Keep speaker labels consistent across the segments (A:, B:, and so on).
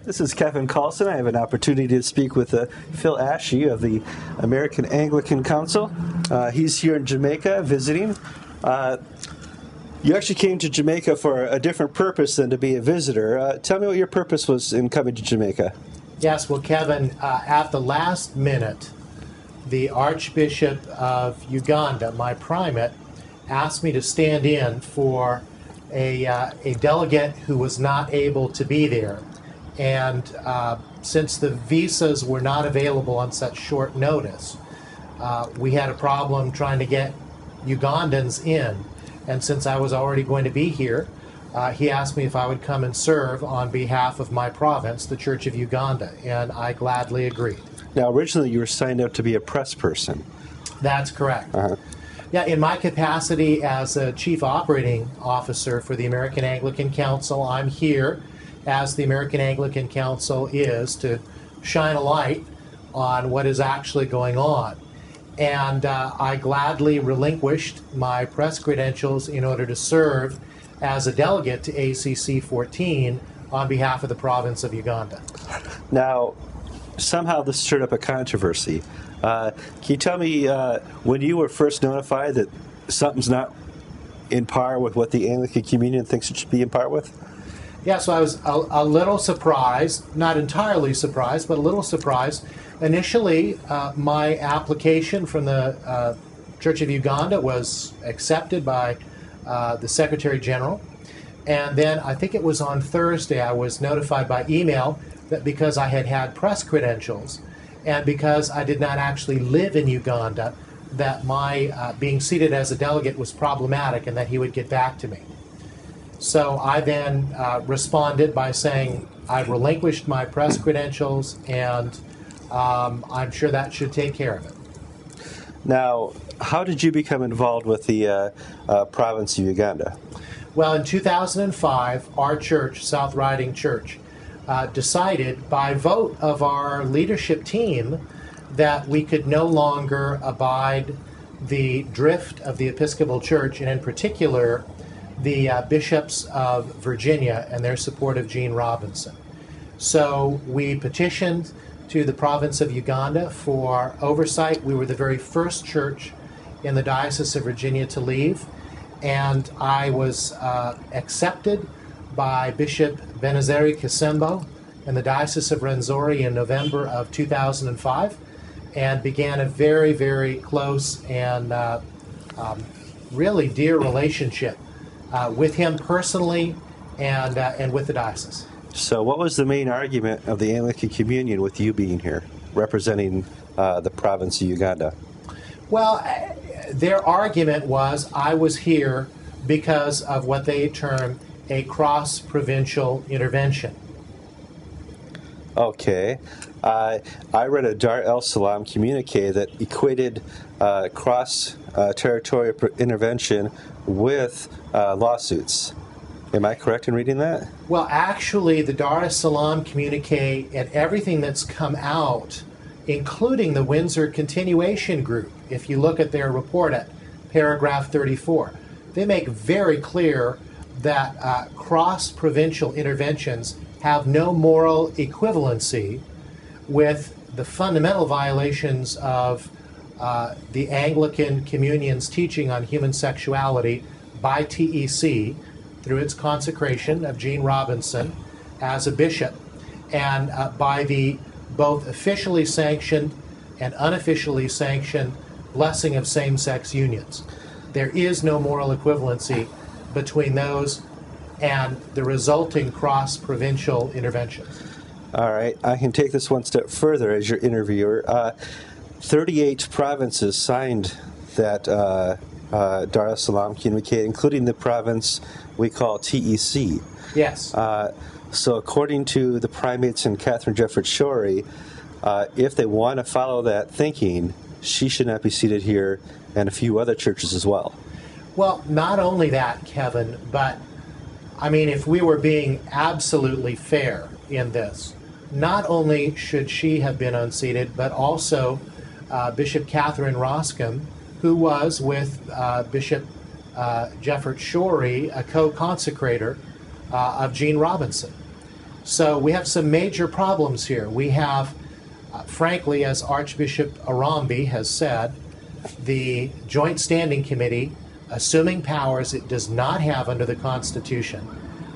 A: This is Kevin Carlson. I have an opportunity to speak with Phil Ashe of the American Anglican Council. He's here in Jamaica visiting. You actually came to Jamaica for a different purpose than to be a visitor. Tell me what your purpose was in coming to Jamaica.
B: Yes, well, Kevin, at the last minute, the Archbishop of Uganda, my primate, asked me to stand in for a delegate who was not able to be there. And since the visas were not available on such short notice, we had a problem trying to get Ugandans in. And since I was already going to be here, he asked me if I would come and serve on behalf of my province, the Church of Uganda, and I gladly agreed.
A: Now, originally you were signed up to be a press person.
B: That's correct. Yeah, in my capacity as a Chief Operating Officer for the American Anglican Council, I'm here, as the American Anglican Council is, to shine a light on what is actually going on. And I gladly relinquished my press credentials in order to serve as a delegate to ACC14 on behalf of the province of Uganda.
A: Now, somehow this stirred up a controversy. Can you tell me when you were first notified that something's not in par with what the Anglican Communion thinks it should be in par with?
B: Yeah, so I was a little surprised, not entirely surprised, but a little surprised. Initially, my application from the Church of Uganda was accepted by the Secretary General. And then I think it was on Thursday I was notified by email that because I had had press credentials and because I did not actually live in Uganda, that my being seated as a delegate was problematic and that he would get back to me. So I then responded by saying I've relinquished my press credentials and I'm sure that should take care of it.
A: Now, how did you become involved with the province of Uganda?
B: Well, in 2005, our church, South Riding Church, decided by vote of our leadership team that we could no longer abide the drift of the Episcopal Church, and in particular, the bishops of Virginia and their support of Gene Robinson. So we petitioned to the province of Uganda for oversight. We were the very first church in the Diocese of Virginia to leave, and I was accepted by Bishop Benazeri Kisembo in the Diocese of Rwenzori in November of 2005, and began a very, very close and really dear relationship with him personally and with the diocese.
A: So what was the main argument of the Anglican Communion with you being here, representing the province of Uganda?
B: Well, their argument was I was here because of what they term a cross-provincial intervention.
A: Okay. I read a Dar es Salaam communique that equated cross-territorial intervention with lawsuits. Am I correct in reading that?
B: Well, actually, the Dar es Salaam communique and everything that's come out, including the Windsor Continuation Group, if you look at their report at paragraph 34, they make very clear that cross-provincial interventions have no moral equivalency with the fundamental violations of the Anglican Communion's teaching on human sexuality by TEC through its consecration of Gene Robinson as a bishop, and by the both officially sanctioned and unofficially sanctioned blessing of same-sex unions. There is no moral equivalency between those and the resulting cross-provincial interventions.
A: All right. I can take this one step further as your interviewer. 38 provinces signed that Dar es Salaam communique, including the province we call TEC.
B: Yes.
A: So according to the primates and Catherine Jefferts Shorey, if they want to follow that thinking, she should not be seated here, and a few other churches as well.
B: Well, not only that, Kevin, but I mean, if we were being absolutely fair in this, not only should she have been unseated, but also Bishop Catherine Roscom, who was with Bishop Jefferts Shorey, a co-consecrator of Gene Robinson. So we have some major problems here. We have, frankly, as Archbishop Arambi has said, the Joint Standing Committee assuming powers it does not have under the Constitution,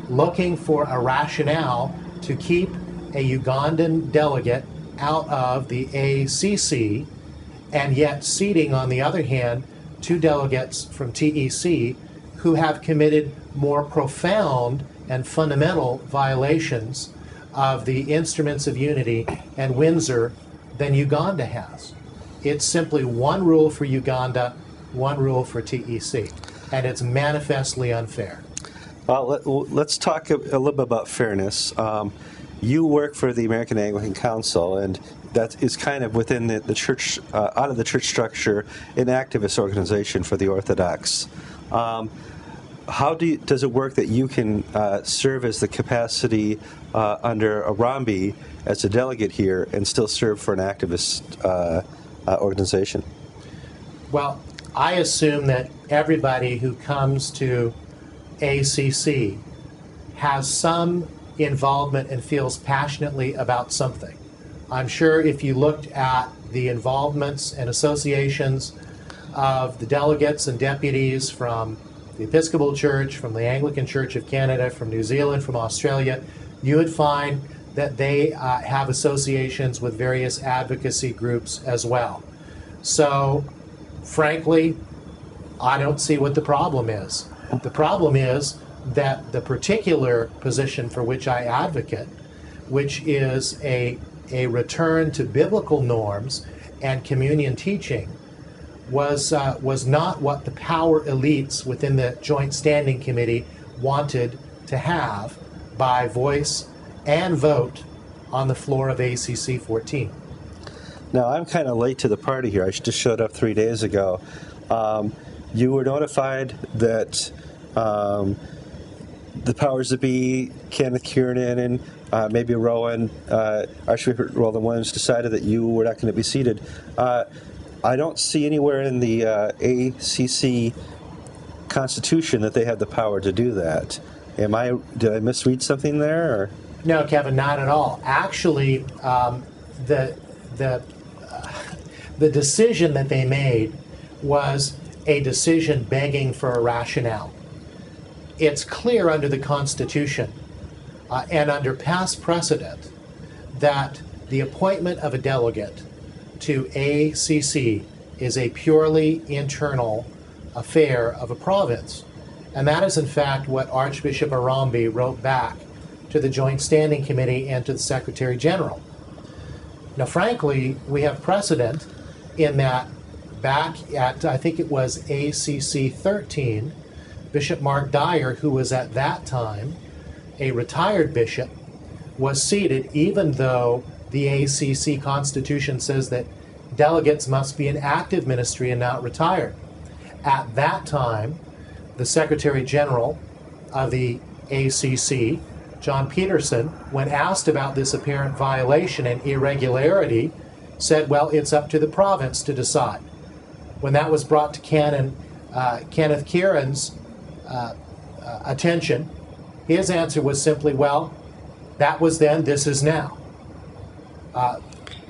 B: looking for a rationale to keep a Ugandan delegate out of the ACC, and yet seating, on the other hand, 2 delegates from TEC who have committed more profound and fundamental violations of the Instruments of Unity and Windsor than Uganda has. It's simply one rule for Uganda, one rule for TEC, and it's manifestly unfair.
A: Well, let's talk a little bit about fairness. You work for the American Anglican Council, and that is kind of within the church, out of the church structure, an activist organization for the Orthodox. How does it work that you can serve as the capacity under Arambi as a delegate here and still serve for an activist organization?
B: Well, I assume that everybody who comes to ACC has some involvement and feels passionately about something. I'm sure if you looked at the involvements and associations of the delegates and deputies from the Episcopal Church, from the Anglican Church of Canada, from New Zealand, from Australia, you would find that they have associations with various advocacy groups as well. So, frankly, I don't see what the problem is. The problem is that the particular position for which I advocate, which is a return to biblical norms and communion teaching, was not what the power elites within the Joint Standing Committee wanted to have by voice and vote on the floor of ACC14.
A: Now, I'm kind of late to the party here. I just showed up 3 days ago. You were notified that the powers that be, Kenneth Kiernan and maybe Rowan, Archbishop Roland Williams, decided that you were not going to be seated. I don't see anywhere in the ACC Constitution that they have the power to do that. Did I misread something there? Or?
B: No, Kevin, not at all. Actually, the decision that they made was a decision begging for a rationale. It's clear under the Constitution and under past precedent that the appointment of a delegate to ACC is a purely internal affair of a province. And that is, in fact, what Archbishop Arambi wrote back to the Joint Standing Committee and to the Secretary General. Now, frankly, we have precedent in that back at, I think it was ACC13, Bishop Mark Dyer, who was at that time a retired bishop, was seated even though the ACC Constitution says that delegates must be in active ministry and not retired. At that time, the Secretary General of the ACC, John Peterson, when asked about this apparent violation and irregularity, said, well, it's up to the province to decide. When that was brought to Kenneth Kieran's attention, his answer was simply, well, that was then, this is now.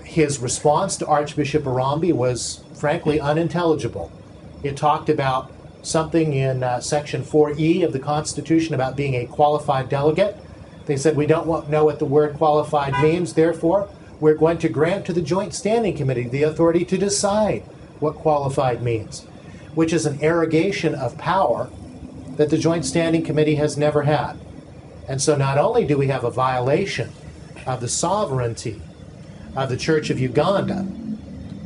B: His response to Archbishop Arambi was, frankly, unintelligible. It talked about something in Section 4E of the Constitution about being a qualified delegate. They said, we don't know what the word qualified means, therefore, we're going to grant to the Joint Standing Committee the authority to decide what qualified means, which is an arrogation of power that the Joint Standing Committee has never had. And so not only do we have a violation of the sovereignty of the Church of Uganda,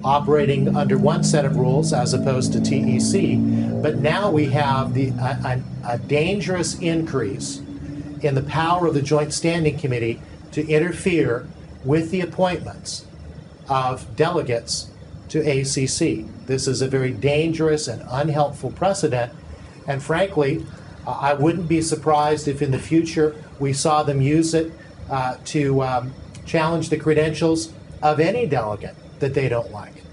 B: operating under one set of rules as opposed to TEC, but now we have a dangerous increase in the power of the Joint Standing Committee to interfere with the appointments of delegates to ACC. This is a very dangerous and unhelpful precedent, and frankly, I wouldn't be surprised if in the future we saw them use it to challenge the credentials of any delegate that they don't like.